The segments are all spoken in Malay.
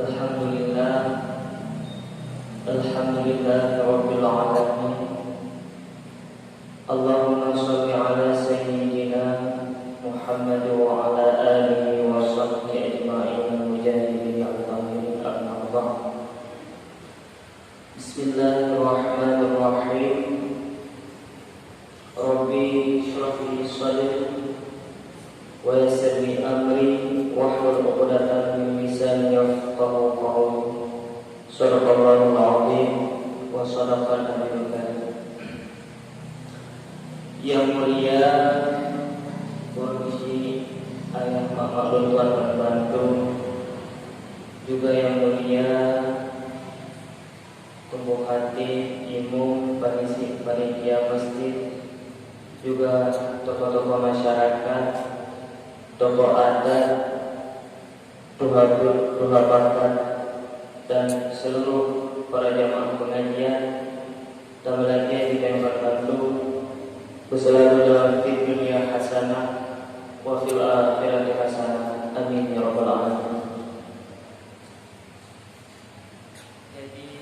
Alhamdulillah, Alhamdulillah Rabbil Alamin. Allahumma sholli ala Sayyidina Muhammad wa ala alihi wa sahbihi ajma'in mujahidin al-tahirin al-nabah. Bismillahirrahmanirrahim. Rabbi shrah li sadri wa yassir li amri wahlul 'uqdatam min lisani yafqahu qawli. Shadaqallahul 'azim wa shadaqan nabiyul karim. Yang mulia Polisi Ayah Maklum Tuan dan Bandung, juga yang mulia Tumbuh Hati, Imum, Panitia Masjid, juga tokoh-tokoh masyarakat, tokoh adat, Ruha Bakat, dan seluruh para jamaah pengajian, tambah lagi yang ditembak Bandung, berselalu dalam fid dunia hasanah wa fil akhirati hasanah. Amin ya rabbal alamin. Jadi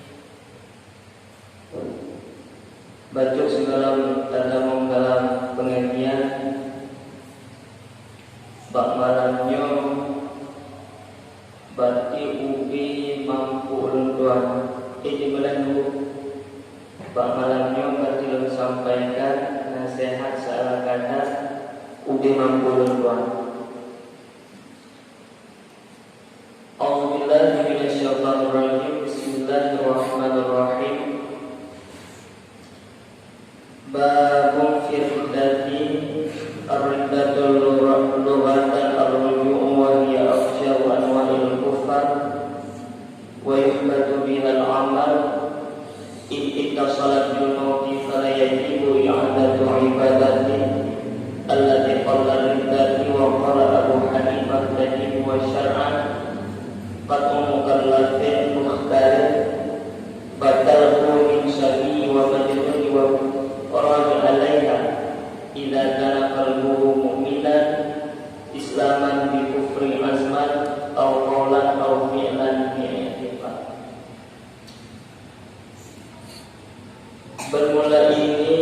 baca segala tanda menggalam pengajian bak malamnya berarti ubi mampu lunduan ini belenggu bak malamnya berarti lu sampaikan nasihat salah kata ubi mampu lunduan. A'udzubillahi minasyaitonir rajim. Bismillahirrahmanirrahim. Babun fi riddati ar-riddatul lughatan ar-ruju' wa hiya afsharu anwa'il kufar wa yuhbatu biha al-amal in ittasalat bil mauti fala yajibu i'adatu ibadati allati qala riddati wa qala Abu Hanifah tajibu wa syar'an qat'u mukallafin mukhtar batalhu min syar'i wa majruhi wa Qur'an alaiha idza kana qalbuhu mu'minan islaman bi kufri azman aw qawlan aw fi'lan bi'tiqad. Bermula ini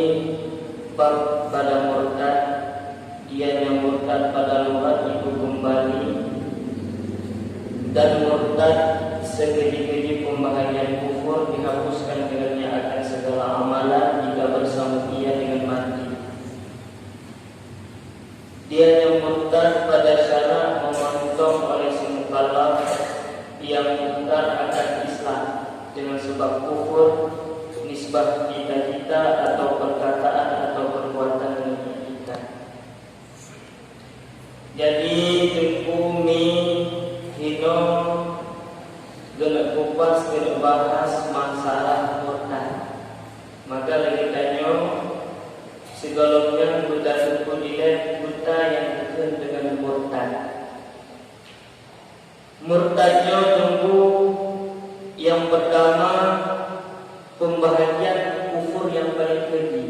bab pada murtad, dia yang murtad pada lughat itu kembali, dan murtad sekeji-keji pembahagian kufur dihapuskan dengannya akan segala amalan jika bersama ia dengan mati. Dia yang murtad pada syarat memantong oleh si mukallaf yang murtad akan Islam dengan sebab kufur, nisbah cita-cita atau perkataan atau perbuatan kita. Jadi tekumi hidung gelak kupas gelak bahas masalah murtad. Maka lagi tanya segolongnya buta suku dilihat buta yang ikut dengan murtad. Murtadnya tunggu yang pertama pembahagian kufur yang paling keji.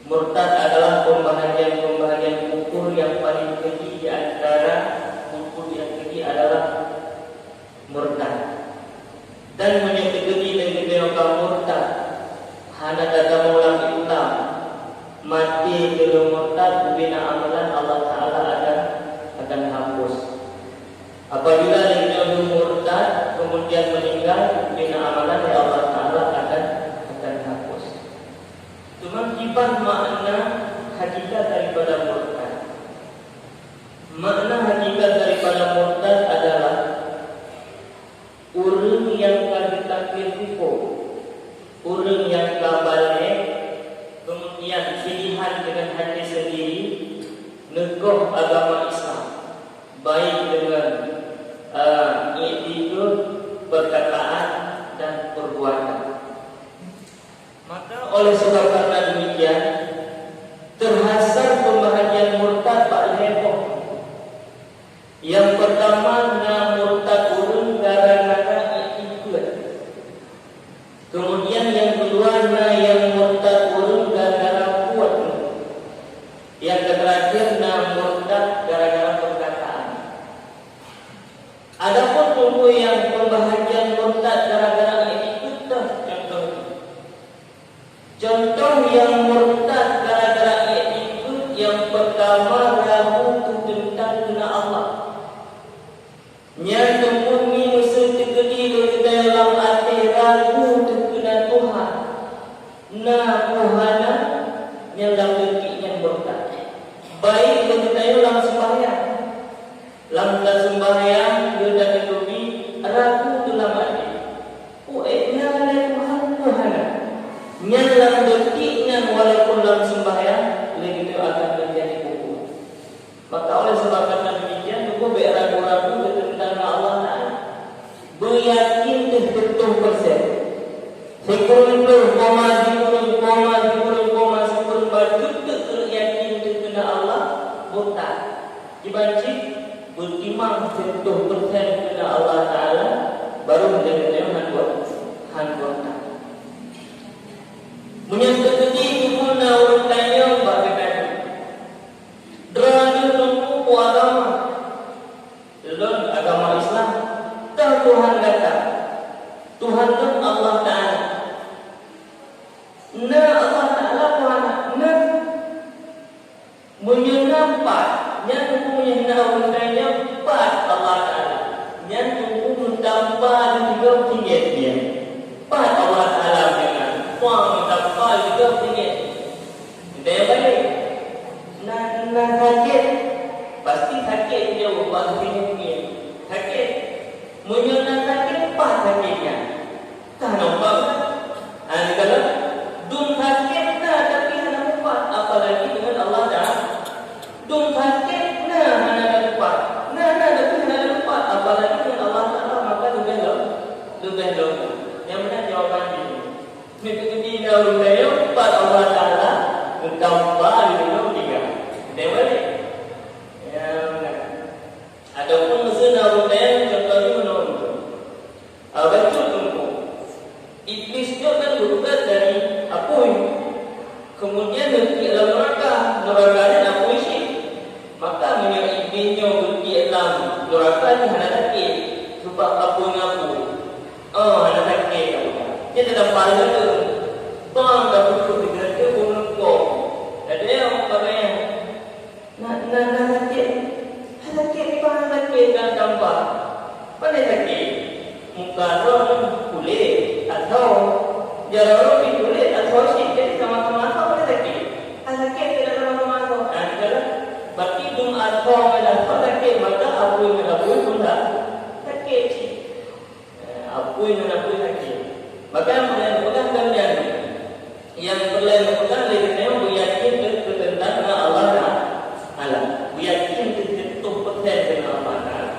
Murtad adalah pembahagian kufur yang paling keji. Di antara kufur yang keji adalah murtad. Dan menyebutkan dengan orang murtad hana kata maulang Islam mati belum murtad bina amalan Allah Ta'ala akan hapus. Apabila dia murtad kemudian meninggal bina amalan ya Allah Ta'ala akan hapus. Cuma kipan makna hakikat daripada murtad. Makna hakikat daripada murtad adalah orang yang takdir kufur, orang yang balik, kemudian pilihan dengan hati sendiri negoh agama Islam, baik dengan i'tiqad, perkataan dan perbuatan. Maka oleh sebab karena demikian terhasil pembahagian murtad pak heboh. Yang pertama murtad urun gara-gara i'tiqad. Kemudian yang kedua yang murtad urun gara-gara kuat. Yang terakhir murtad gara-gara perkataan. Adapun tunggu yang pembahagian sebab kata demikian, juga beragu-ragu tentang Allah Ta'ala. Beryakin betul persen. Sekurang sekurang baju teryakin tentang Allah buta. Dibaca bertimang betul persen tentang Allah Ta'ala baru menjadi hanbuata. Menyangka ini pun orang tanya bagaimana derajat tempuh agama dalam agama Islam. Dan Tuhan kata, Tuhan itu Allah Ta'ala. Nah Allah Ta'ala Tuhan nah menyenampak yang mempunyai orang tanya empat Allah Ta'ala yang mempunyai mentambah juga tinggi dia empat Allah Ta'ala dengan mentambah juga tinggi dia balik nah sakit pasti sakit dia ubah tinggi sakit menyenang sakit empat sakitnya tak nampak kalau dun sakit nah tapi hanya empat apalagi dengan Allah Ta'ala dun sakit nah hanya empat nah tapi hanya empat apalagi dengan Allah Ta'ala maka lebih yang benar jawaban ini ketika dia empat Allah Ta'ala mentambah dengan tiga dia balik yang benar adapun mesin orang lain contohnya menurut betul tunggu iblis itu kan berubah dari apoy kemudian berarti dalam neraka apoy sih maka menjadi iblisnya berarti dalam neraka ini hanya sakit sebab apoy hanya sakit dia tidak paling itu bang tak betul digerak bunuh kau ada yang katanya nak sakit bang sakit kan tampak mana sakit muka orang kulit atau jarak orang kulit atau sih jadi sama-sama apa sakit sakit tidak sama-sama adalah berarti dum atau apa sakit maka apa pun tak sakit sih apa sakit maka yang kalian yang perlu pegang dengan yakin tentang Allah Ta'ala yakin betul persen dengan Allah Ta'ala.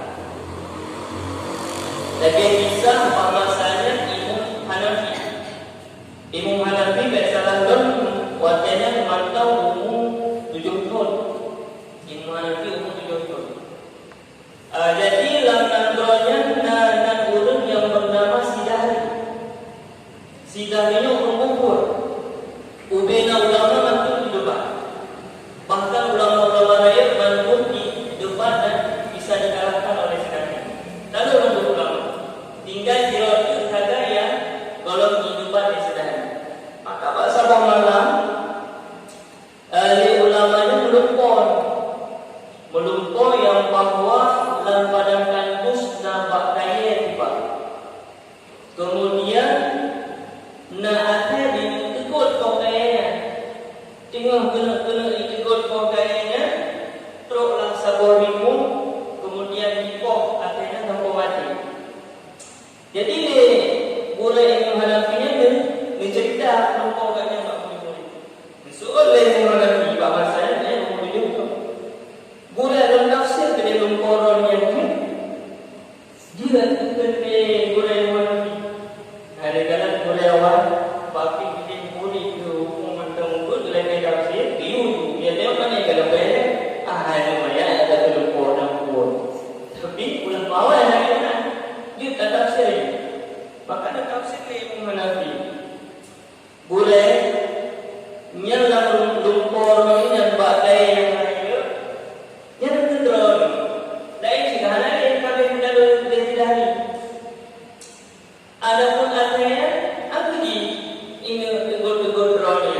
Lagi kisah masanya Imam Hanafi bersalah wajahnya memantau umur 7 tahun. Imam Hanafi umur 7 tahun. Jadi lamandronya dan urun yang bernama Sidahrinya umur ubena ulama mantul di depan. Bahkan ulama-ulama raya mantul di depan dan bisa dikalahkan oleh Sidahri. Lalu mantul ulama tinggal jerawat saja yang golong di depan di Sidahri. Maka Pak Sabah malam ulamanya melumpur yang bahwa dalam padang kampus nampak kaya tiba. Kemudian akhirnya ditegur kau kayanya. Tengah kena ditegur kau kayanya. Teruklah saborimu. Kemudian dipok akhirnya sampai mati. Jadi boleh Imam Hanafinya ni cerita kau kayanya tak boleh. Soal Imam Hanafi bahawa saya boleh juga. Boleh dalam nafsir ke dia lungkoron yang ni. Dia boleh Imam Hanafi. Ada kala boleh awal pakai bikin kulit tu memantau pun dalam tafsir dia dia mana kalau boleh lumayan ada lumpur dan pun tapi ulang bawah lagi dia tak tafsir maka ada tafsir Imam Hanafi boleh nyalang lumpur ini yang badai yang lain yang tendron lain sehana yang kami sudah dari adapun artinya apa ini tegur-tegur drone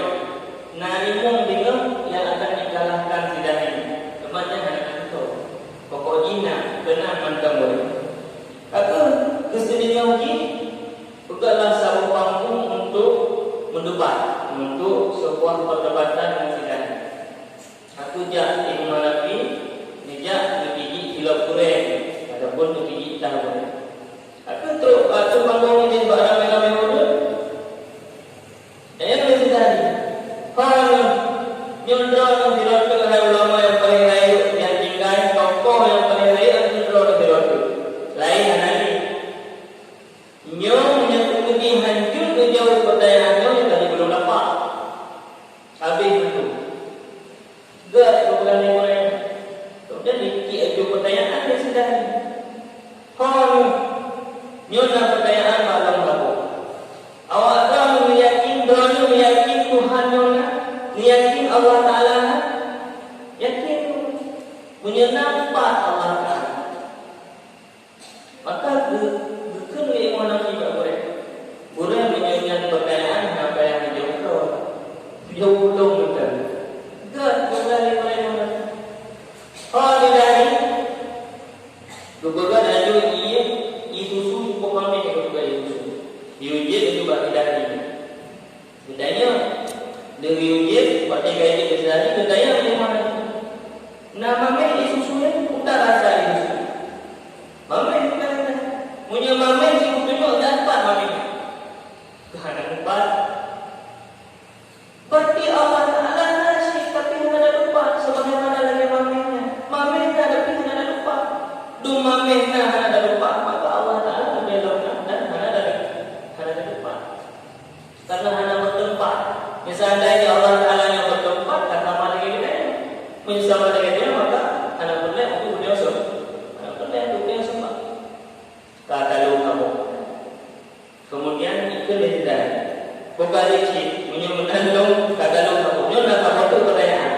narimung bingung yang akan dikalahkan Sidahri temannya hanya itu pokoknya benar mantap aku kesedihan lagi bukanlah satu panggung untuk mendebat untuk sebuah perdebatan dengan Sidahri aku jak Imam Hanafi nijak begini hilap kurang adapun begini tak boleh aku tu panggung ini barang-barang muda. Yang lebih tadi, kalau nyundra yang tidak terhadap ulama yang paling lain yang tinggal nampak Allah Ta'ala. Maka bukan ilmu nabi boleh. Boleh menyanyikan perkayaan apa yang dijauhkan. Jauh bukan. Gak boleh mana. Oh dari kebetulan ada ia isusu pokoknya kebetulan isusu. Diuji itu bagi dari. Bedanya dari uji bagi gaya besar. Bedanya bagaimana? Nama isusunya udah rasa isusu. Mama bukan. Punya mama si tunjuk dapat mama. Kehana empat. Berarti Allah Ta'ala nasi tapi tidak lupa sebagaimana lagi mamanya. Mamanya tapi tidak lupa. Du mamanya tidak lupa maka Allah Ta'ala membelokkan dan tidak lupa. Karena hanya bertempat. Misalnya Allah Ta'ala yang bertempat kata mana kita menyesal dengan dia maka hanya boleh untuk beliau semua. Hanya boleh untuk beliau semua. Kata lu kamu. Kemudian itu tidak. Bukan licik, menandung kata lu kamu. Nyo nak kamu tu perayaan.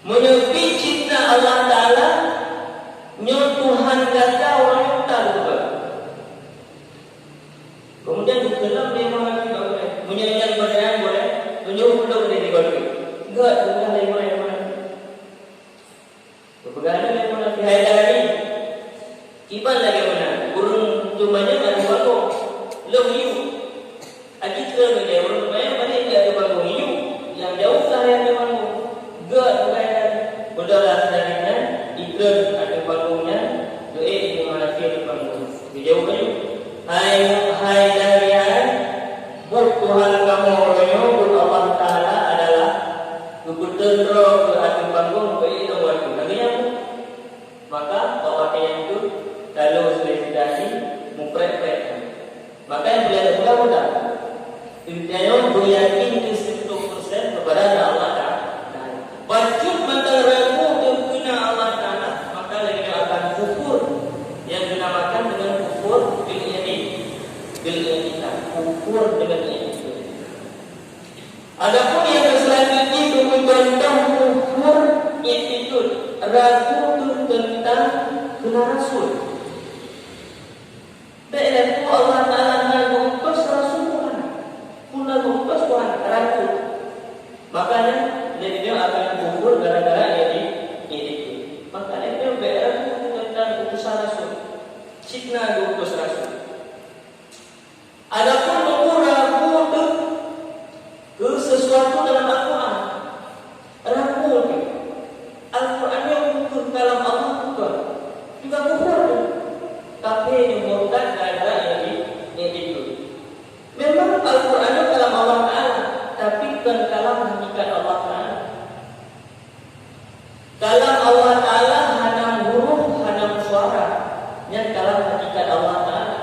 Menyepi cipta Allah Taala, nyo Tuhan kata orang yang tak lupa. Kemudian dalam dia mana juga boleh. Menyanyikan perayaan boleh. Menyuruh belum boleh dibantu. Enggak, bukan lagi boleh mana. Kepegangan lagi mana. Hai lagi. Kipan lagi mana. Burung cumanya ada bangun. Long you. Aki cerita dia burung cumanya mana dia ada bangun you. Yang jauh lah yang ada bangun. Enggak, bukan. Udahlah sebenarnya ikut ada bangunnya. Doa di mana dia ada bangun. Jauh kan you. Hai darian. Buat Tuhan kamu menyebut Allah Ta'ala adalah kebetulan roh ke hati panggung ke itu waktu. Akhirnya maka bawa yang itu lalu selesai memperbaik. Maka yang beliau pulang mudah. Beliau beryakin ke 100% kepada Allah Ta'ala. Wajib mentang ragu berguna Allah Ta'ala. Maka lagi akan kufur yang dinamakan dengan kufur bil kita kufur dengan ini. Adapun yang selanjutnya kemudian kufur itu ragu tentang benar Rasul. Begitu Allah Taala mengutus Rasul pun mengutus Tuhan ragu. Makanya dia akan kufur gara-gara ini. Makanya dia beragu tentang utusan Rasul. Cipna diutus Rasul. Adapun ragu ke sesuatu dalam Al-Quran. Ragu Al-Quran yang bukan dalam Allah bukan. Juga kufur. Tapi yang murtad ada yang itu. Memang Al-Quran itu kalam Allah Ta'ala, tapi bukan kalam hakikat Allah Ta'ala. Kalam Allah Ta'ala hanam huruf, hanam suara. Yang kalam hakikat Allah Ta'ala.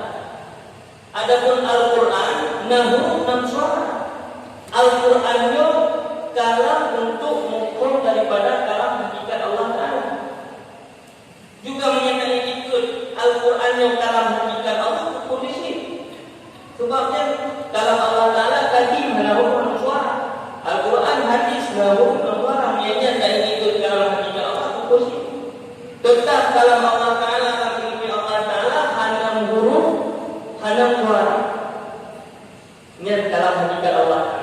Adapun Al-Quran huruf, nam suara. Al-Qurannya kalam untuk mengukur daripada kalam hakikat Allah Ta'ala. Juga menyatakan ikut Al-Quran yang kalam hakikat Allah ukur di sini. Sebabnya kalam Allah Ta'ala kadim huruf suara. Al-Quran hadis huruf suara. Menyatakan ikut kalam hakikat Allah ukur di sini. Tetap kalam Allah Ta'ala kami Allah Ta'ala hanam huruf, hanam suara. Ini kalam hakikat Allah Ta'ala.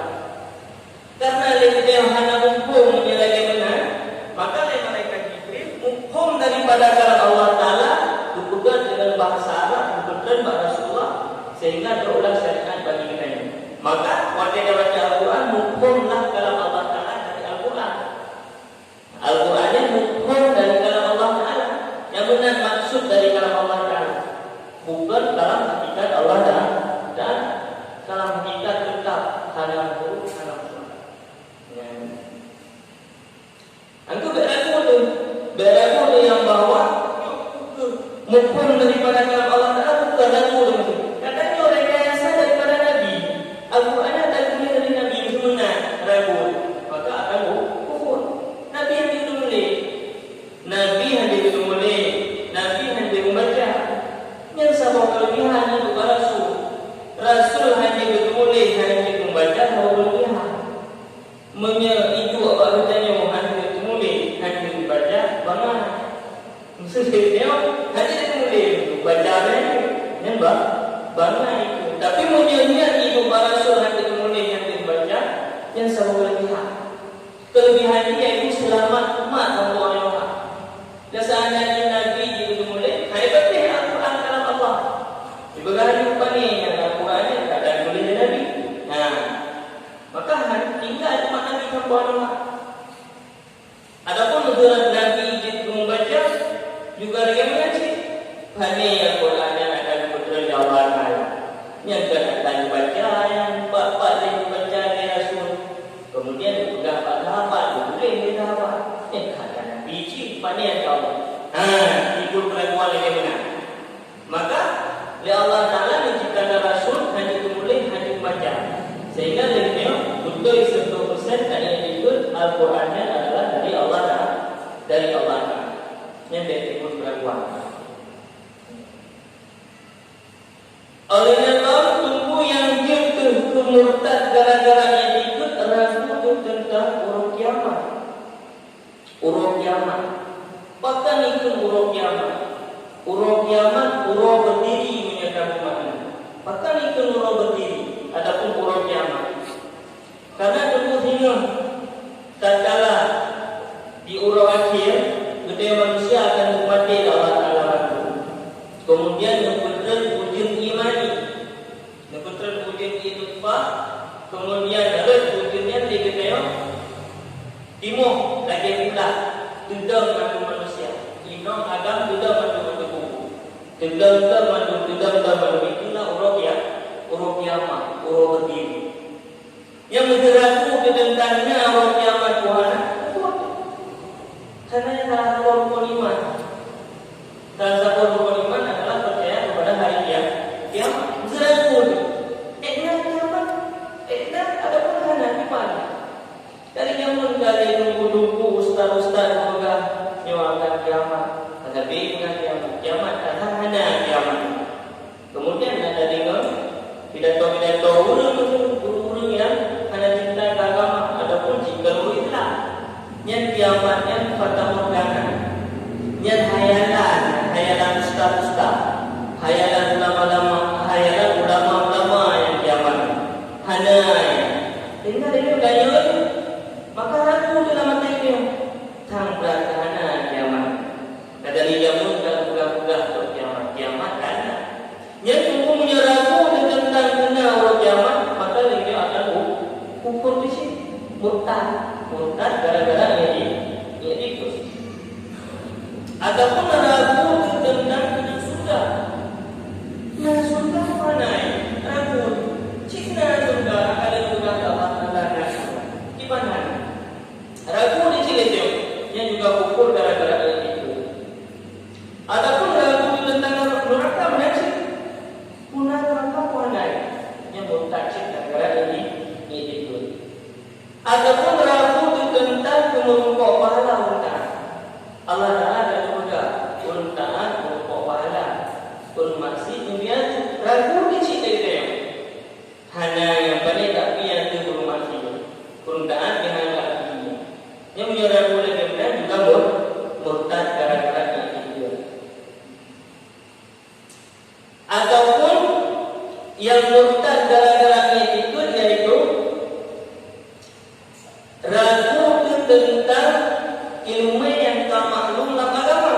Karena dia hanya hukum menjadi benar, maka mereka Jibril hukum daripada kalam Allah Ta'ala dipegang dengan bahasa Arab, dipegang bahasa Rasulullah, sehingga terulang syariat bagi kita ini. Maka waktu baca Al-Quran hukumlah kalam Allah Ta'ala dari Al-Quran. Al-Qurannya hukum dari kalam Allah Ta'ala. Yang benar maksud dari kalam Allah Ta'ala bukan kalam hakikat Allah Ta'ala dan kalam hakikat tetap halam huruf, halam suara. Angku beragu yang bawa hukum daripada kalam Allah Ta'ala bukan aku dengan katanya rekayasa daripada Nabi. Al-Quran ada dari Nabi itu benar ragu, maka akan kufur. Nabi yang ditulis, Nabi yang ditulis, Nabi yang membaca. Yang sama kelebihan itu Rasul. Rasul hanya ditulis, hanya membaca, hanya berpihak. Itu apa katanya hanya ditulis, hanya dibaca. bangan. Maksudnya hanya dimulai bacaan yang bangan itu. Tapi munculnya itu para rasul hanya dimulai yang dibaca yang sama kelebihan. Kelebihan dia itu selamat umat untuk orang. Dan seandainya Nabi itu dimulai, hebatnya Al-Quran kalam Allah. Dibagi upani yang Al-Quran yang tak ada dimulai Nabi. Nah, maka tinggal umat Nabi tanpa orang. Adapun surat Nabi itu membaca juga dengan mengaji. Hani yang Quran yang akan betul Allah Taala. Yang akan dibaca yang bapak yang dibaca di Rasul. Kemudian dipegang pada hafal, boleh dia hafal. Kata Nabi cik pani yang tahu. Ikut keraguan lagi benar. Maka oleh Allah Taala menciptakan Rasul hanya boleh hanya membaca. Sehingga dia betul 100% dan yang ikut Al-Qurannya adalah dari Allah Taala. Dari Allah Taala. Yang dia ikut keraguan. Oleh Allah tunggu yang jatuh ke murtad gara-gara yang ikut ragu tentang urut kiamat. Urut kiamat. Bahkan itu urut kiamat. Urut kiamat, urut berdiri menyatakan makna. Bahkan itu urut berdiri ataupun urut kiamat. Karena tunggu hingga tatkala di urut akhir, gede manusia akan mati Allah Taala waktu. Kemudian kemudian wujud imani, kemudian wujud itufah, kemudian ada wujudnya di gedeo timur lagi pula tundang mandu manusia. Inong agam tundang mandu buku. Tundang mandu itulah urut kiamat, urut berdiri. Yang menjeraku tentangnya urut kiamat Tuhan. Karena yang salah satu rukun iman. Salah satu rukun iman adalah percaya kepada hari kiamat. Menjeraku. Kiamat. Ada pun hana iman. Dari zaman dari nunggu ustaz-ustaz semoga nyewakan kiamat. Tetapi dengan kiamat adalah hana kiamat. Kemudian ada dengar pidato-pidato guru-guru yang hanya cinta agama. Adapun jika guru Islam yang kiamat yang fata morgana, yang hayalan ustaz-ustaz, hayalan ulama-ulama yang kiamat. Hana dengar itu gayung. Maka ragu dalam mata ini tang berakana kiamat. Kata dia pun dalam budak-budak untuk kiamat karena yang tunggu menyeragu tentang benar orang kiamat, maka dia akan ukur di sini murtad gara-gara ini ikut. Ataupun ragu tentang surga. Nah surga mana? Ragu. Cina surga ada surga Allah Taala. Gimana? Ragu di sini tu, yang juga ukur gara-gara itu. Adapun ragu tentang neraka mana sih? Punah neraka mana? Yang murtad gara-gara ini itu. Adapun ragu tentang kemurupan pahala unta. Allah Taala ada juga untaan kemurupan pahala. Pun masih kemudian ragu di sini tu. Hanya yang paling tapi yang tu belum masih. Untaan dengan yang menyerah boleh kemudian juga murtad gara-gara itu. Ataupun yang murtad gara-gara itu yaitu ragu tentang ilmu yang tak maklum dalam agama.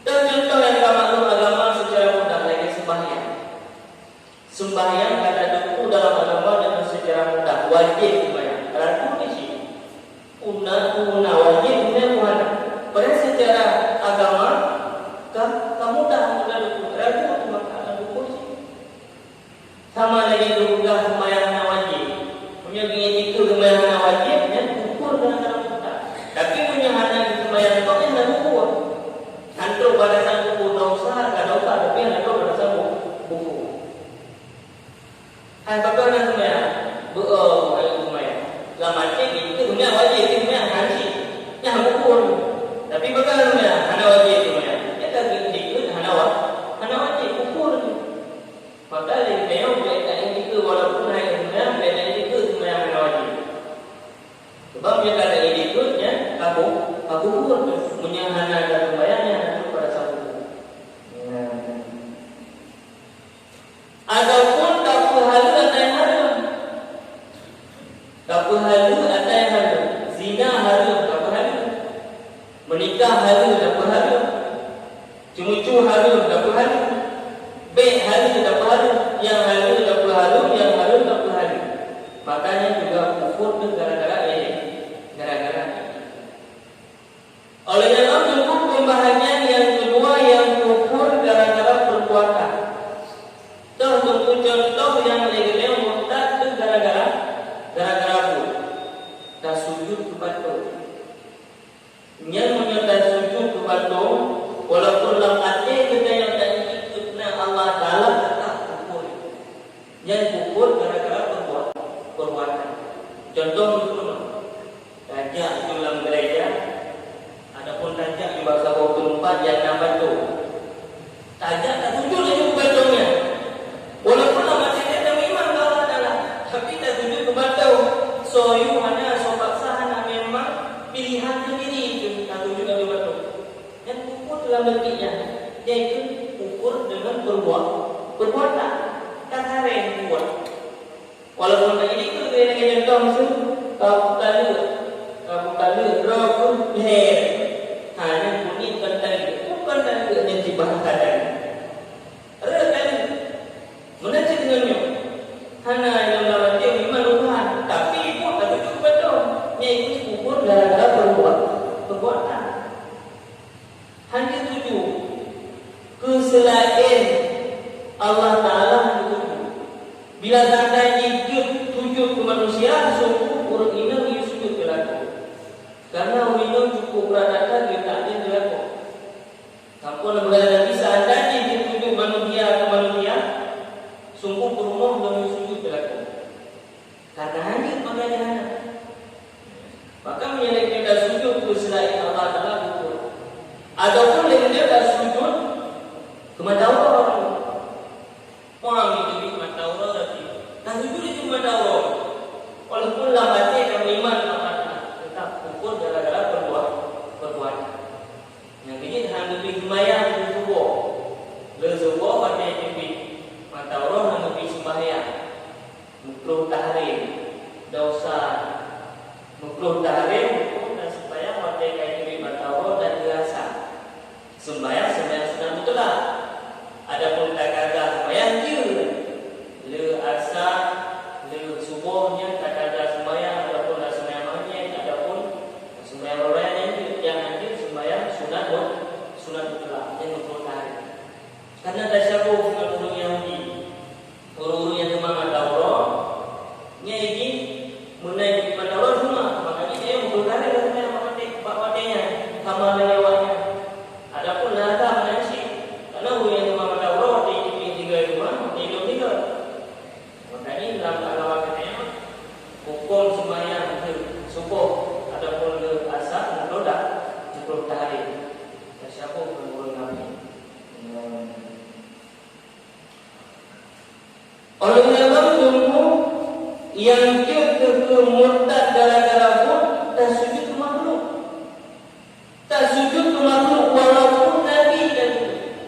Dan contoh yang tak maklum agama kabur menyahana dan bayarnya itu pada satu. Adapun kapu halu ada yang halu, kapu halu ada yang halu, zina halu, kapu halu, menikah halu, kapu halu, cucu halu, kapu halu, be halu, kapu halu, yang halu, kapu halu, yang halu, kapu halu. Makanya juga kufur itu gara-gara ini, gara-gara ini. Oleh karena cukup pembahagian yang kedua yang kufur gara-gara perbuatan. Contoh yang legal murtad itu gara-gara apa? Tak sujud kepada yang menyertai sujud kepada walaupun dalam hati kita yang tak ikutnya Allah Ta'ala tetap kufur. Yang kufur gara-gara perbuatan. Contoh itu tajak dalam gereja. Adapun tajak di bahasa Bawah 4 yang nama itu tajak tak sujud lagi kepadanya. Walaupun nama kita tak iman Allah Ta'ala, tapi tak sujud kepada soyu hanya sopak sahana memang pilihan sendiri itu tak sujud kepada. Yang kufur dalam bentiknya yaitu kufur dengan perbuatan tak ada yang buat. Walaupun ini itu dengan contoh kamu tahu rokun her hanya kuning kentang bukan tadi yang dibahas rekan mana dengannya hanya yang lawan dia iman Tuhan tapi itu tak cukup betul yaitu kufur gara-gara perbuatan hanya tujuh keselain Allah Ta'ala itu bila tanda sujud ke manusia sungguh orang ini sujud ke laku karena orang ini cukup beradakan dia tak ada ke laku kapan berada bisa anda dia sujud manusia ke manusia sungguh berumur dan sujud ke laku karena hanya makanya maka menyelek kita sujud ke selain Allah Ta'ala kufur ataupun dia tak sujud ke mata orang itu mata orang tak sujud itu mata orang walaupun lambatnya kami iman tetap kufur gara-gara perbuatan. Yang ini hanya lebih sembahyang subuh, lesubuh pada lebih mata orang hanya lebih sembahyang, mukluh tahrim, dosa, mukluh tahrim dan sembahyang pada kain lebih mata orang dan biasa. Sembahyang sudah betul lah. Adapun tak ada sembahyang le asa le subuhnya tak ada sembahyang ataupun tak sembahyangnya adapun sembahyang orang yang hadir sembahyang sunat mutlak yang mutlak karena tasyabuh dengan orang Yahudi orang yang memang ada Allah nya ini menaik pada Allah semua makanya dia mutlak dan sembahyang pakatnya sama lewatnya adapun lada menasi karena orang yang memang ada Allah di tiga rumah hidup tiga makanya dalam alamatnya hukum sembahyang subuh adapun le asar mudah cukup tahrim siapa pun Nabi oleh dalam tunggu yang ke murtad gara-gara pun tak sujud ke makhluk walaupun Nabi dan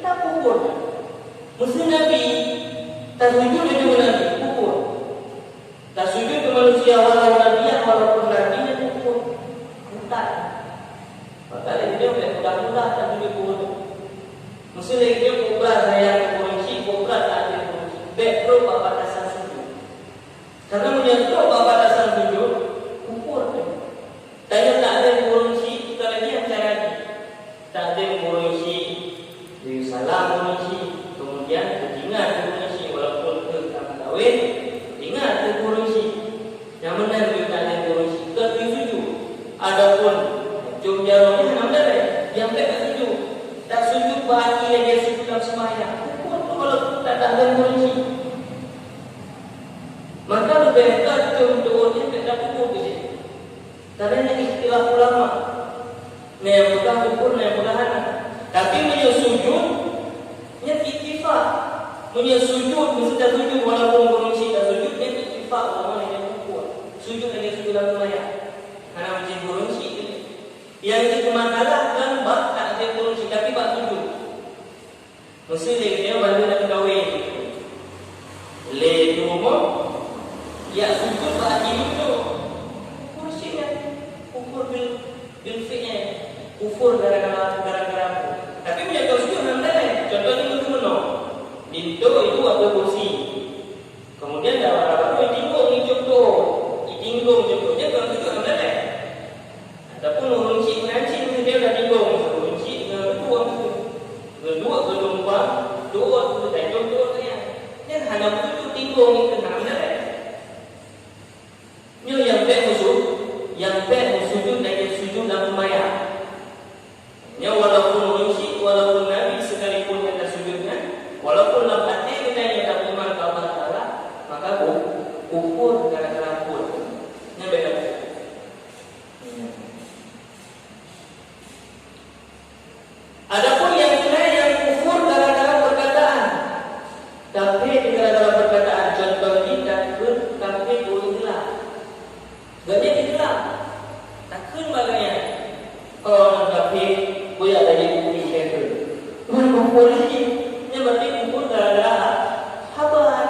tak kufur mesti Nabi tak sujud itu Nabi kufur tak sujud ke manusia walaupun Nabi nya kufur tak maka dia mudah-mudah tak sujud kufur mesti dia kufur saya kursi kufur tak ada kursi backdrop batasan sujud karena menyentuh batasan sujud kufur tanya tak ada kursi kita lagi yang cara tak ada kursi di salam kursi kemudian ingat kursi walaupun ke kawin ingat kursi yang benar kita ada kursi ke sujud adapun jum jarumnya namanya yang tak sujud bahagia dia sujud dalam sembahyang kalau tak ada kursi maka lebih baik contohnya tidak pukul di sini karena ini istilah ulama yang mudah pukul yang mudah tapi menyusujud nya ittifaq menyusujud mesti tak sujud walaupun kursi tak sujud nya ittifaq ulama yang pukul sujud hanya sujud dalam sembahyang karena macam kursi Yang itu masalah kan bab tak ada korupsi, tapi bab sujud. Mesti dia baru nak kahwin. Le rumah, ya sujud bab ini tu. Kursinya, kufur bil fi'nya, kufur gara-gara. Tapi punya kau sujud namanya. Contohnya itu menong. Itu apa kursi. Kemudian dalam rapat itu tinggung contohnya kalau sujud namanya. Adapun runcing mengancing dia dah tinggung. Runcing kedua gelombang dua contohnya. Yang hanya sujud tinggung itu namanya. Ini yang baik sujud dan sujud dalam mayat. Ya walaupun runcing, walaupun Nabi sekalipun yang sujudnya, walaupun dalam hati kita yang tak beriman kepada Allah Taala, maka kufur gara-gara kufur. Ini beda. Adapun yang lain yang kufur gara-gara perkataan, tapi gara-gara perkataan contoh kita tapi bolehlah. Gaknya digelar. Takkan bagainya. Kalau tapi boleh ada yang bukti syaitan. Bukan polisi. Ini berarti kufur gara-gara habar.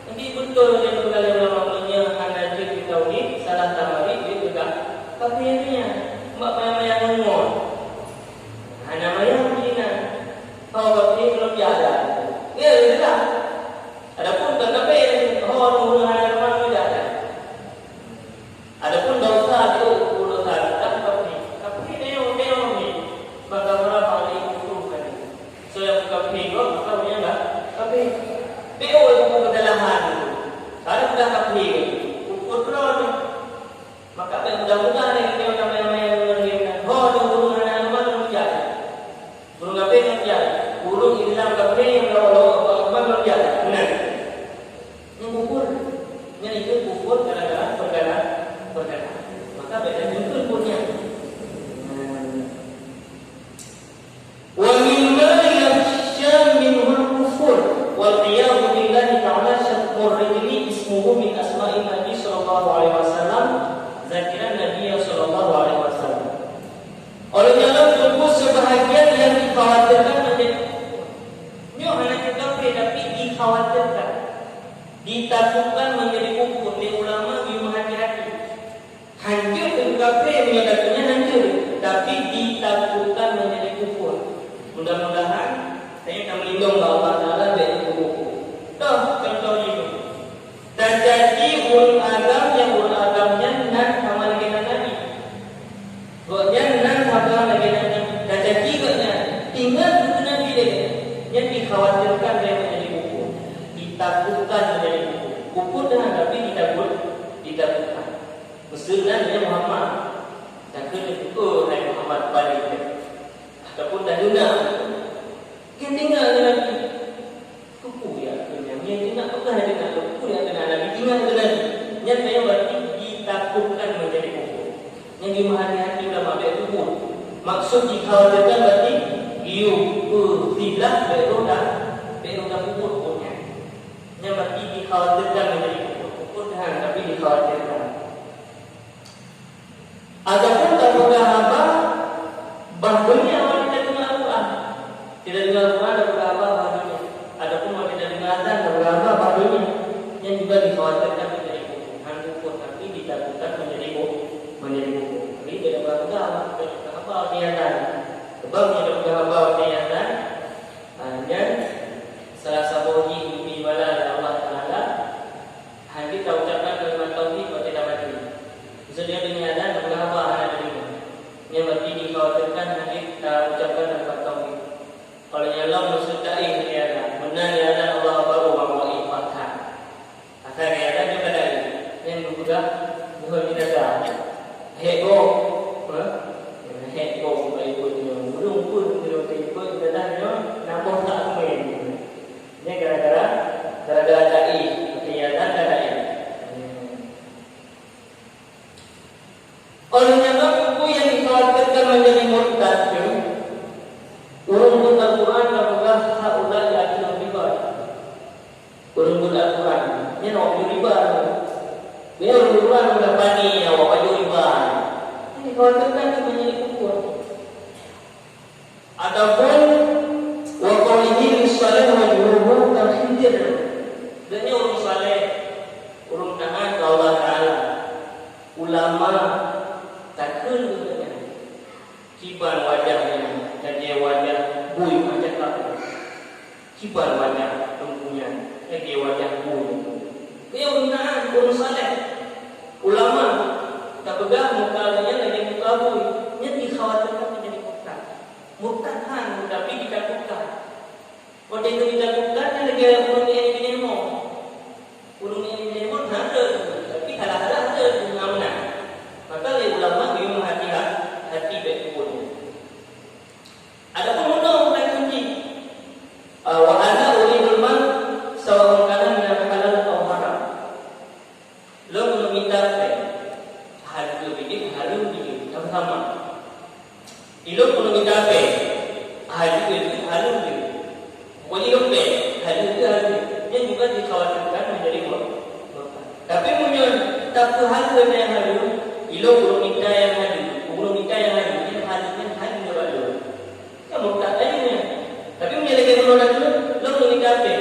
Nanti betul dia berkali namanya hanaji di tauhid salah tamari dia juga. Tapi ini mak payah ngomong. Namanya Cina. Kalau ini belum ada. Ya sudah. Adapun tetapi nurul ada mana tidak ada. Adapun dosa itu dosa tapi dia ni maka berapa kali kutukan. So yang bukan pego maka punya enggak. Tapi pego itu kedalaman. Kalau sudah tapi ukuran maka mudah-mudahan dia namanya menginginkan. Nurul ada mana tidak. Burung apa yang terjadi? Burung Islam apa yang terjadi? Benar. Ini kufur. Yang itu kufur gara-gara perkara. Maka beda jungkul punya. Wa mimma yakhsha minhul kufur wal qiyam billahi ta'ala syakmur rijli ismuhu min asma'i Nabi sallallahu alaihi wasallam zakiran Nabi sallallahu alaihi wasallam. Oleh dalam tubuh sebahagian yang dikhawatirkan menjadi ini hanya kafir tapi dikhawatirkan, ditakutkan menjadi kufur. Oleh ulama lebih hati-hati. Hancur itu kafir menyatakannya hancur, tapi ditakutkan menjadi kufur. Mudah-mudahan saya akan melindung Allah Taala dari kufur. Contoh ini. Terjadi agamnya dan amal kita Nabi. Buatnya nan sama lagi dan jadinya tinggal itu Nabi dia yang dikhawatirkan dia menjadi kufur, ditakutkan menjadi kufur dan tapi ditakutkan. Maksudnya dia Muhammad dan kedua Nabi Muhammad balik ataupun dah dunia kita tinggal dengan kufur ya yang tinggal bukan dengan kufur yang dengan Nabi tinggal dengan yang saya berarti ditakutkan menjadi kufur. Yang dimahati ulama itu kufur. Maksud dikhawatirkan berarti tidak berudah kufur punya. Yang berarti dikhawatirkan menjadi kufur dan tapi dikhawatirkan. Adapun kalau hamba bahdunya orang tidak dengar Al-Quran. Tidak dengar Al-Quran dan berapa bahdunya. Adapun orang tidak dengar azan dan berapa bahdunya. Yang juga dikhawatirkan menjadi kufur tapi ditakutkan menjadi kufur. Jadi dia beragam, apa niatan? Sebab dia beragam niatan. Dan salah satu di bala Allah Taala hanya kita ucapkan kalimat tauhid pada tidak mati. Maksudnya niatan beragam ada di mana? Yang berarti dikhawatirkan nanti kita ucapkan kalimat tauhid. Kalau yang Allah maksudai niatan, benar niatan Allah baru wa ifatah. Asal niatan juga dari yang bukan tidak ada. Hebo, ikutnya, belum pun belum ikut katanya, nampol tak main. Ini gara-gara dai, kegiatan dai. Oleh sebab buku yang dikhawatirkan menjadi murtad, urung Al-Quran apakah haulai adalah riba? Urung Al-Quran, ini nak riba. Dia urung Al-Quran sudah pani, awak baju riba. Dikhawatirkan Ataupun wa qawlihi lis-salih wa yuruhu kal-khinzir. Dene urung saleh, urung taat ke Allah Taala. Ulama takun betulnya. Kibar wajahnya, jadi wajah bui macam apa? Kibar wajah tumpunya, jadi wajah bui. Dia urung taat, urung saleh. Ulama tak pegang muka dia lagi muka bui. Nya dikhawatirkan menjadi murtad. Murtad kan, tapi ditakutkan. Kalau dia ditakutkan, dia lagi urung ini mau. Urung ini mau ada, tapi halah-halah ada guna. Maka oleh ulama dia menghati-hati baik-baik. Adapun mudah mulai kunci. Wa ana uridul mal sawa kana min halal atau haram. Lo meminta halal bidik halal bidik sama. Ilo meminta halal bidik halal bidik. Pokoknya lo halal bidik yang juga dikhawatirkan menjadi murtad. Tapi punya tak halal yang halal. Ilo belum minta yang halal, belum minta yang halal. Yang halal juga dulu. Kamu tak tanya. Tapi menyelesaikan menolak dulu, lo minta apa?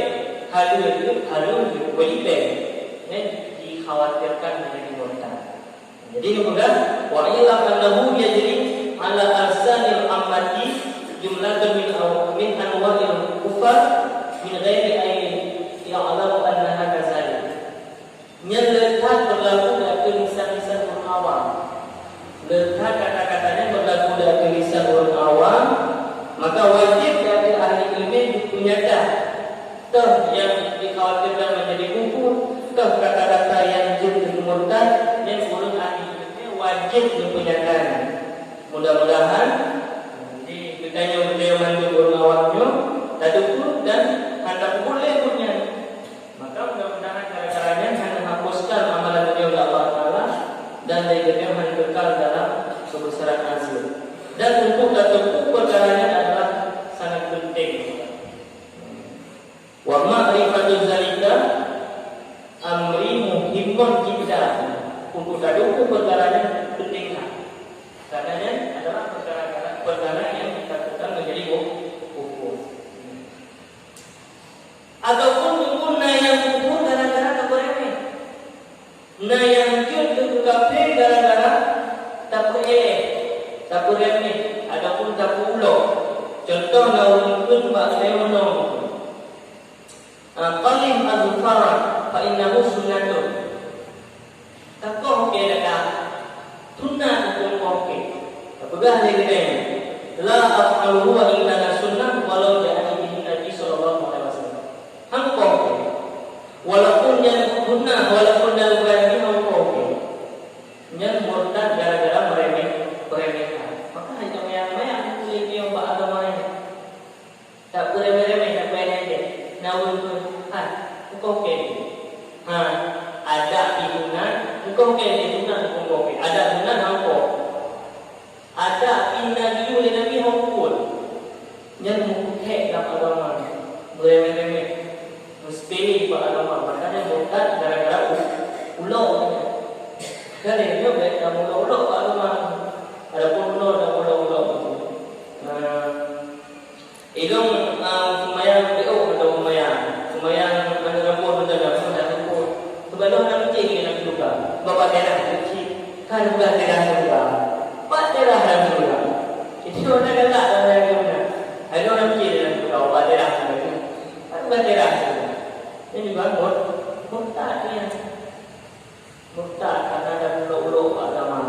Halal itu boleh. Yang dikhawatirkan menjadi murtad. Jadi kemudian wa'ilah annahu yajri ala arsanil ammati jumlatan min anwa'il kufar min ghairi ayyin ya'lamu annaha kadzalik. Letak berlaku dari lisan-lisan orang awam. Letak kata-katanya berlaku dari lisan orang awam, maka wajib dari ahli ilmu dipunyakan. Toh yang dikhawatirkan menjadi kufur, toh kata-kata yang jadi murtad, yang urut ahli ilmu wajib dipunyakan. Mudah-mudahan di kitanya beliau mandu orang awamnya, tadukul dan hendak boleh punya. Maka mudah-mudahan cara-caranya hanya hapuskan amalan beliau oleh Allah Taala dan beliau hanya kekal dalam kebesaran azab. Dan untuk tentu perkaranya adalah sangat penting. Wa ma'rifatu zalika amri muhimun jiddan. Untuk tentu perkaranya penting. Karenanya adalah perkara yang ditakutkan menjadi hukum. Ataupun yang kubur gara-gara keberemeh. Nah yang jujur kafe gara-gara tak beremeh. Ataupun tak ulo. Contoh naulun ba'leono. Qalim al-farad fa'innahu sunnatun. Takoh kira sunnah hukum oke. Apakah dia la af'aluhu wa inna sunnah walau ja'ani bihi Nabi sallallahu alaihi wasallam. Hangkong. Walaupun yang guna, walaupun dalam berani hangkong. Yang murtad gara-gara meremehkan. Maka hanya yang kulit yang pak agamanya. Tak beremeh-remeh, tak beremeh. Namun hangkong. Ada pinungan, hangkong pinungan, hangkong. Ada pinungan, hangkong. Ada pindah dulu oleh Nabi hangkong. Yang mukhe dalam agama. Beremeh-remeh. Mesti pak agama. Makanya murtad gara-gara ulo. Kan dia baik dalam ulo pak agama. Adapun ulo dalam ulo. Idung sumayang atau sumayang menerampur dalam sudah. Sebelum nak cek nak juga. Bapak daerah kecil kan bukan daerah juga. Pak daerah juga. Itu orang kata daerah juga. Ada orang cek dalam juga. Bapak daerah juga. Bukan daerah juga. Ini juga murtad ya. Murtad karena ada ulo-ulo agama.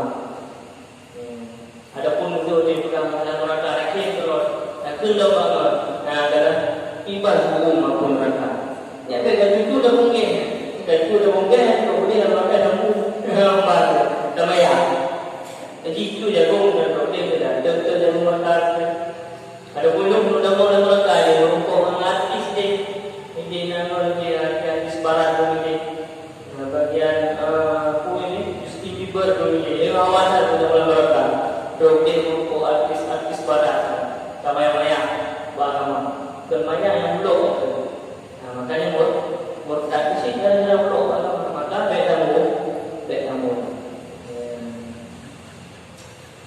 Adapun itu dia pegang orang terakhir terus. Nak kena banget. Nah adalah ibadah maupun mereka. Ya kan itu dah mungkin. Dan itu dah mungkin kemudian mereka dah mungkin damai. Jadi itu jagung dan problem dia. Doktor dan murtad. Ada belum mudah-mudahan mereka yang merupakan artis deh. Ini nama dia artis barat dulu bagian aku ini Justin Bieber dulu ni. Awasan mudah-mudahan mereka. Doktor merupakan artis barat. Kamaya-maya bahama. Kemaya yang belum. Nah makanya murtad sih kan yang belum maka beda mu.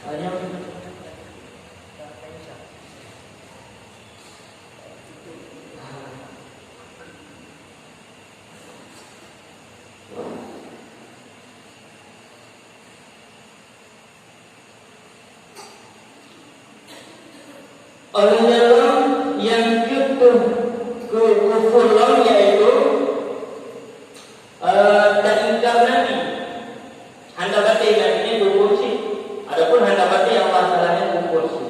Hanya Oleh dalam yang kedua kekufuran yaitu tak ingkar Nabi. Anda baca Nabi ini kufur sih. Adapun anda baca yang masalahnya kufur sih.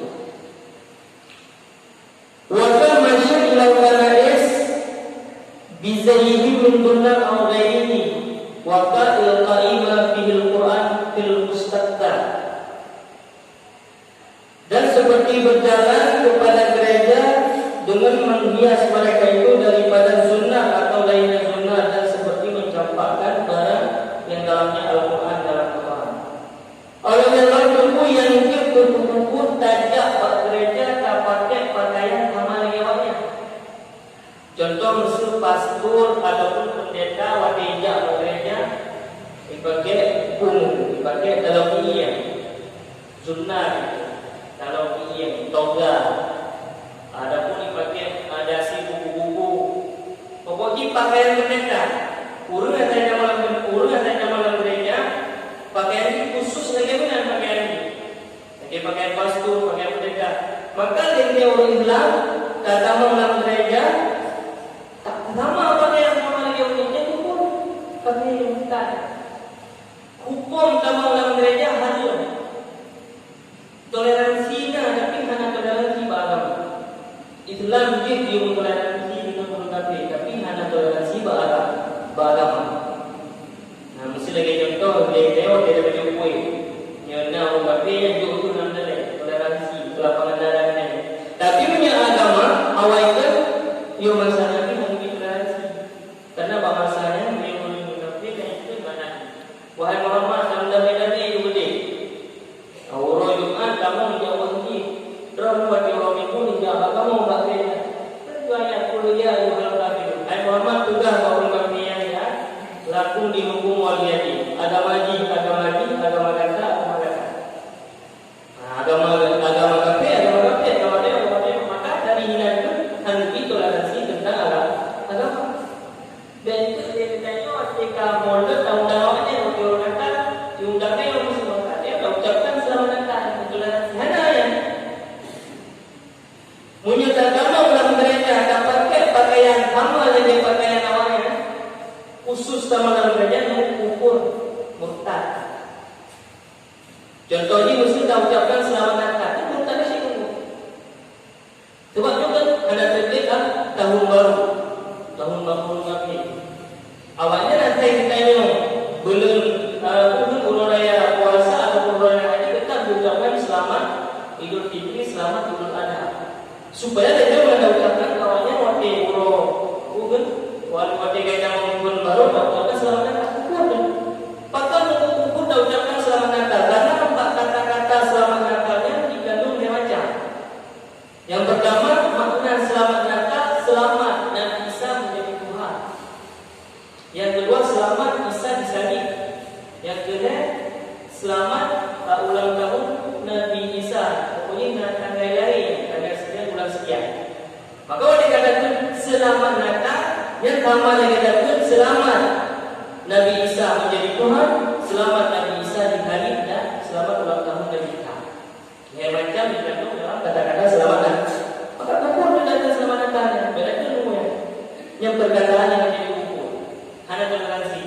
Wakil masyur ilau kanais bizayhi min dunar au ghairihi wakil ilqa'ima fihil Quran fil mustaqbal. Dan seperti berjalan kepada gereja dengan menghias mereka itu daripada sunnah atau lainnya sunnah, dan seperti mencampakkan barang yang dalamnya Al-Quran dalam Quran. Oleh dalam buku yang buku tajak pak gereja tak pakai pakaian amal lewatnya. Contoh misal pastor ataupun pendeta wadijak gereja dipakai dipakai dalam iya sunnah, dalam iya toga. Adapun dipakai dasi buku-buku. Pokoknya pakaian pendeta. Urang ada malam gereja. Pakaian ini khusus lagi benar pakaian ini. Jadi pakaian pastor, pakaian pendeta. Maka dia orang Islam datang malam gereja tak sama pakaian sama lagi orangnya itu pun pakaian yang tak. Hukum sama malam gereja hadir. Toleransi tapi hanya toleransi beragama. Islam dia toleransi dengan berbagai, tapi hanya toleransi beragama. Nah, mesti lagi contoh dia baju kue. Yang nak berbagai yang juga tu nama dia toleransi, kelapangan darahnya. Tapi punya agama awal itu, yo masalahnya hanya toleransi. Karena bahasanya dia boleh berbagai dan itu mana? Wahai Muhammad, anda beda-beda itu boleh. Orang Jumat kamu menjawab ini. Terus bagi orang itu menjawab kamu pakai. Banyak kuliah yang berlaku. Hai Muhammad tugas orang kafir ya. Lakum dihukum waliyadi. Agama kata, agama kata. Agama kafir. Maka dari ini itu henti toleransi tentang agama. Dan itu dia ditanya ketika molek tahun-tahunnya orang kata diundangnya yang muslim dia ucapkan selamat datang toleransi. Hanya ya. Munyut agama dalam gereja tak pakai pakaian sama saja pakaian awalnya. Khusus sama dalam gereja yang kufur murtad. Contohnya mesti tak ucapkan selamat datang. Itu murtad sih kamu. Sebab juga ada terjadi tahun baru Nabi. Awalnya nanti ditanya belum urun raya puasa atau urun raya haji tetap diucapkan selamat Idul Fitri, selamat Idul Adha. Supaya dia mengucapkan awalnya waktu waktu kita mengumpul baru ucapkan selamat Natal. Pakal mengumpul dah ucapkan selamat Natal karena empat kata-kata selamat Natalnya dikandung dia macam. Yang pertama makna selamat Natal, selamat Nabi Isa menjadi Tuhan. Yang kedua selamat Isa disalib. Yang ketiga selamat ulang tahun Nabi Isa. Pokoknya tanggal lahir bulan sekian. Maka kalau dikatakan selamat Natal, yang pertama dikatakan selamat Nabi Isa menjadi Tuhan, selamat Nabi Isa disalib dan selamat ulang tahun Nabi Isa. Yang macam dikandung dalam kata-kata selamat Natal. Maka betul kata selamat Natal beda ilmunya. Yang perkataan yang menjadi hukum. Hanya toleransi.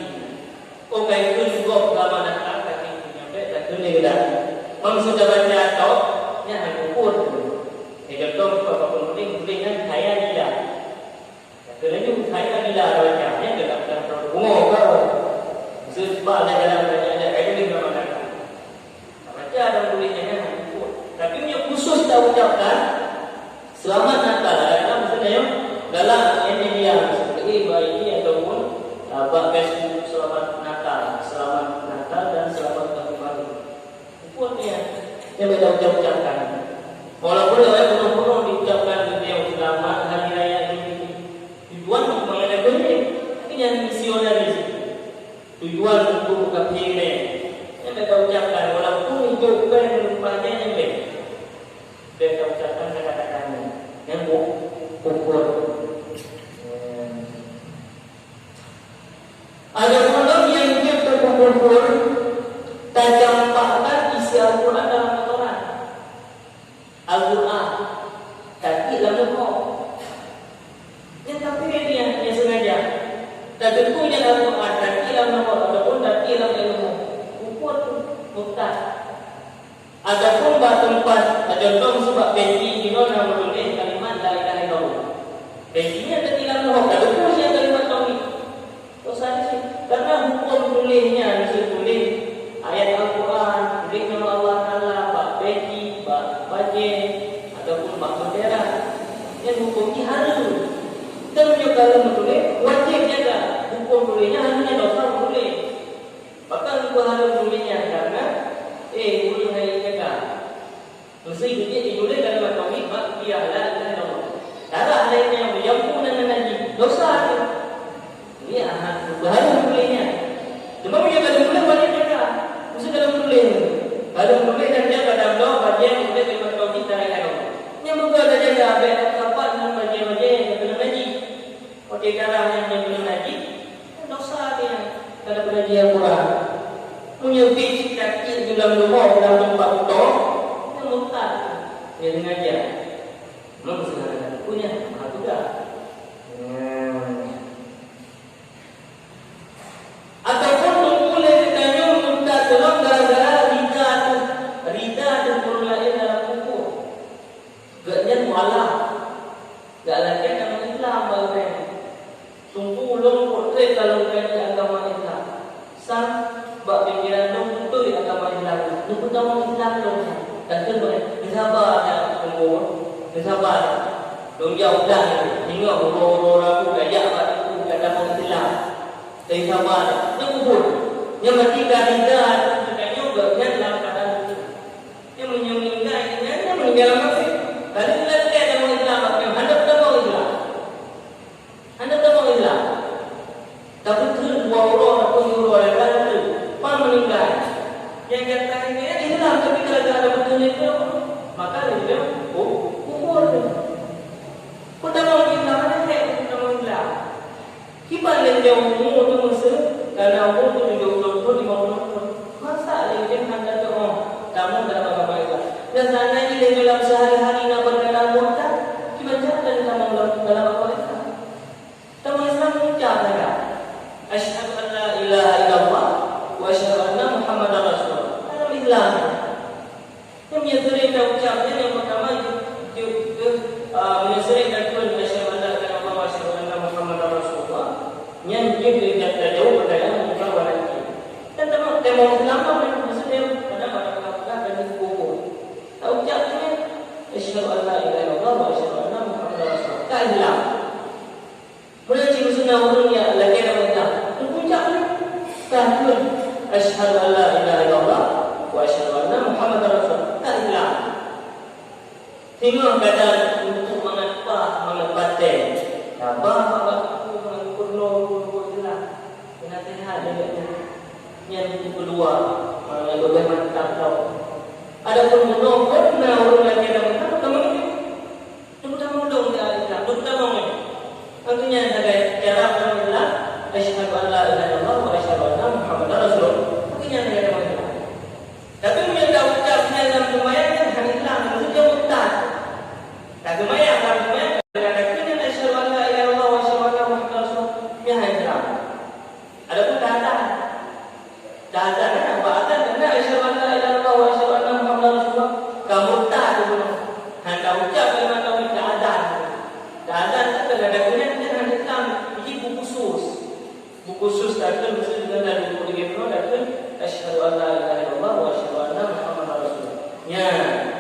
Oh kayak itu juga selamat Natal kaki nyampe tak kena kita. Maksudnya baca atau nya hukum. Contoh apapun penting kan saya gila. Kerana saya gila bacanya dalam bunga kau. Sebab dalam ada ini memang ada. Baca ada bolehnya kan. Tapi punya khusus tak ucapkan selamat Natal dalam maksudnya dalam media seperti bayi ataupun Facebook selamat Natal dan selamat tahun baru. Buatnya yang beda ucapkan. Walaupun oleh penuh diucapkan beliau selamat hari raya ini. Tujuan untuk mengadakan ini, tapi yang misionaris. Tujuan untuk buka piring. Yang mereka ucapkan walaupun itu bukan merupakan yang baik. Mereka ucapkan kata-katanya yang pukul. Ada orang yang dia terpukul tak campakkan isi Al-Quran dalam Al-Quran. tentunya dalam Quran dan dalam nomor ataupun dalam ilmu ukur murtad. Adapun tempat contoh sebab bagi di mana menulis kalimat la ilaha illallah. Baginya ada dalam nomor kalau punya kalimat tauhid. Dosa sih. Karena hukum tulisnya ditulis ayat Al-Quran, tulis nama Allah Taala, bak bagi, bak baje ataupun bak bendera. Yang hukumnya harus. Kita kalau menulis wajib jaga hukum tulisnya hanya dosa menulis. Bahkan juga harus tulisnya karena boleh saya jaga. Mesti dia ditulis dalam tauhid bak dia la ilaha illallah. Darah lainnya yang pun dan lagi dosa itu. Ini bahaya tulisnya. Cuma punya kalau tulis wajib jaga. Mesti dalam tulis. Kalau tulis dan jaga dalam doa bagian tulis dalam tauhid la ilaha illallah. Yang bukan ada jaga apa kapan dan bagian-bagian yang belum lagi. Pakai darah yang belum lagi dosa dia. Kalau pada dia kurang menyebut kaki dalam rumah dalam tempat itu yang murtad dia sengaja menggunakan punya juga. Ataupun boleh ditanya murtad dalam gara-gara rida dan perulahan dalam buku. Gaknya mualaf, gak lagi agama Islam bagian. Sungguh ulung portret kalau kaya agama Islam. Sang bak pikiran dong betul agama Islam. Lu pertama Islam dong. Dan tu disabar dah tunggu. Disabar. Dong jauh dah hingga orang-orang aku gajak bak itu agama Islam. Disabar. Yang kubur. Yang mati garidan sebenarnya juga kan dalam keadaan itu. Yang meninggal yang meninggal mati. Tadi kita lihat agama Islam yang hadap agama Islam. Hadap agama Islam. Tapi tu dua orang atau dua orang itu pan meninggal. Yang kata ini Islam tapi kalau ada betul itu maka dia kubur. Pertama Islam ada pertama Islam. Kiban yang jauh umur tu mesti karena umur tu 70 tahun 50 tahun. Masa dia hendak tu kamu dalam agama Islam. Dan sana ini dalam sehari-hari nak berkata murtad, kiban cara dalam agama Islam. Dalam Islam ucap saja. Asyhadu an la ilaha illallah wa asyhadu anna Muhammadar Rasulullah. Dalam Islam. Yang dia sering dah ucapnya yang pertama dia sering dah tuan asyhadu an la ilaha illallah wa asyhadu anna Muhammadar Rasulullah. Yang dia kata jauh berdaya muka walaki. Dan tema Islam maksudnya pada dan kubur. Tak ucapnya asyhadu an la ilaha illallah wa asyhadu anna Muhammadar Rasulullah. Tak Islam. Boleh cikgu sunnah urunnya lagi dalam Islam. Puncaknya tahun asyhadu an la ilaha illallah wa asyhadu anna Muhammadar Rasulullah. Tak Islam. Tengok kadang untuk mengepaten. Abah kurno Islam. Nasihat dia. Yang kedua, yang bagaimana tahu. Ada pun menopor orang lagi dalam Islam. Terutama dong dia Islam. Terutama ini. Tentunya ada cara Alhamdulillah asyhadu an la ilaha illallah wa asyhadu anna Muhammadar Rasulullah. Tentunya ada cara Islam. Tapi menjaga ucapnya dalam lumayan kan hal Islam maksudnya murtad. Tak lumayan dalam lumayan kadang-kadang asyhadu an la ilaha illallah wa asyhadu anna Muhammadar Rasulullah. Dia hal Islam. Adapun ta'adzan. Ta'adzan apa adzan karena asyhadu an la ilaha illallah wa asyhadu anna Muhammadar Rasulullah. Kamu tak dulu. Hendak ucap kalimat tauhid ta'adzan. Ta'adzan itu kadang-kadang buku khusus datang mesti dengan dari buku digempro datang asyhadu an la ilaha illallah wa asyhadu anna Muhammadar Rasulullah. Ya,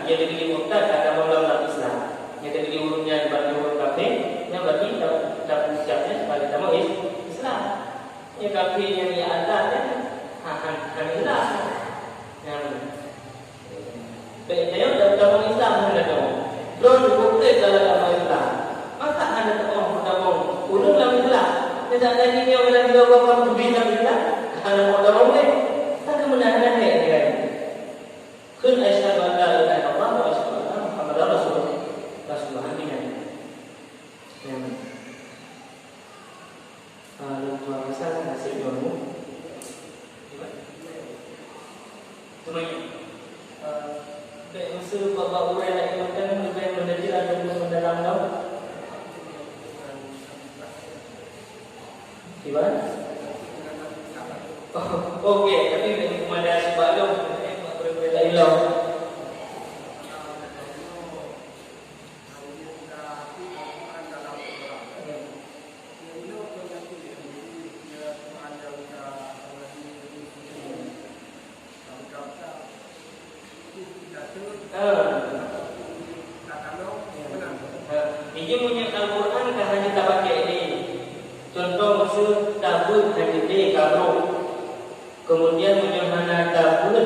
jadi di murtad ada dalam Islam. Yang jadi urutnya bagi orang kafir, yang bagi dalam ucapnya sebagai nama Islam. Yang kafir yang dia ada kan Islam. Yang baiknya dalam Islam ada dong. Belum bukti dalam agama Islam. Maka ada orang pertama urut dalam Islam. Tidak lagi dia bilang juga kamu berbina bila kalau mau dalam ni, tak kemudahan dia. Kun asyhadu an la ilaha illallah wa asyhadu anna Muhammadar Rasulullah. Rasulullah ini. Lalu tuan besar nasib kamu. Cuma baik usul bapak urai lagi makan lebih mendajil atau mendalam. Gimana? Oh, okey, tapi dengan kepada sebab lo, berbeza ilau. Ini punya Al-Quran kan hanya tak pakai ini. Contoh maksud tabut hanya ini kabro. Kemudian punya hana tabut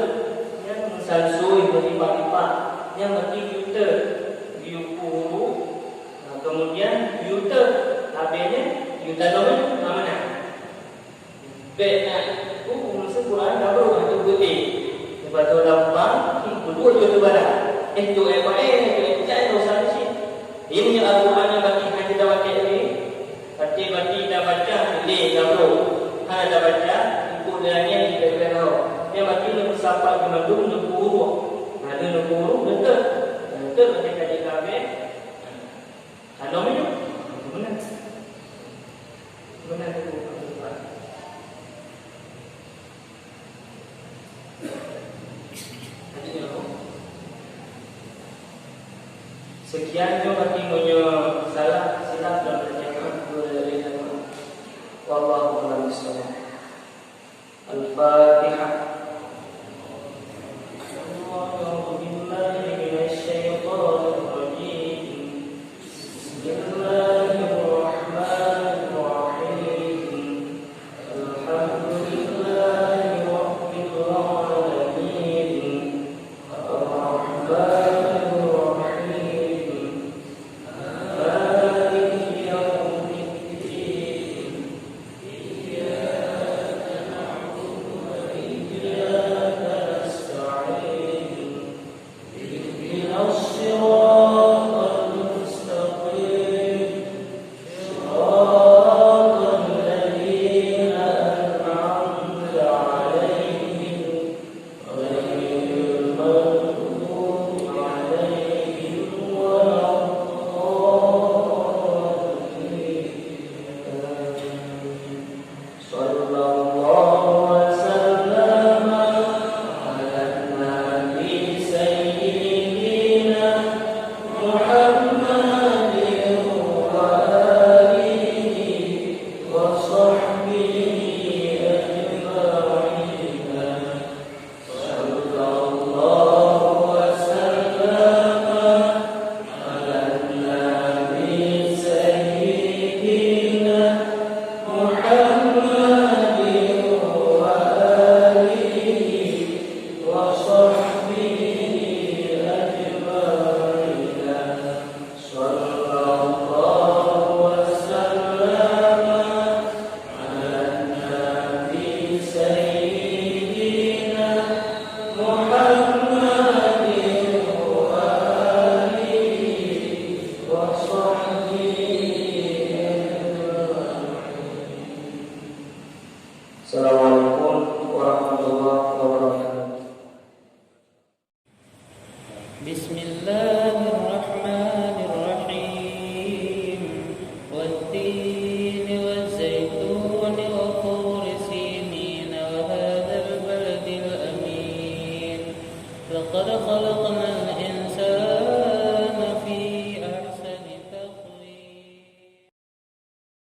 yang mensalsui berlipat-lipat, yang berarti yuta, yukuru. Kemudian yuta, habisnya yuta nomor mana? Benar. Maksud Quran kabro itu putih. Lepas tu lampang, kedua yuta barat. Itu apa itu jangan usah sih. Dia punya Al-Quran yang bagi hanya dah baca ini. Bagi dah baca ini kabro. Hanya dah baca ikut dengannya kita tahu. Dia bagi nak sampai ke mandung neguru. Ada neguru betul. Betul ketika dia kami. Ada mana? Benar. Benar itu. Sekian jo bagi punya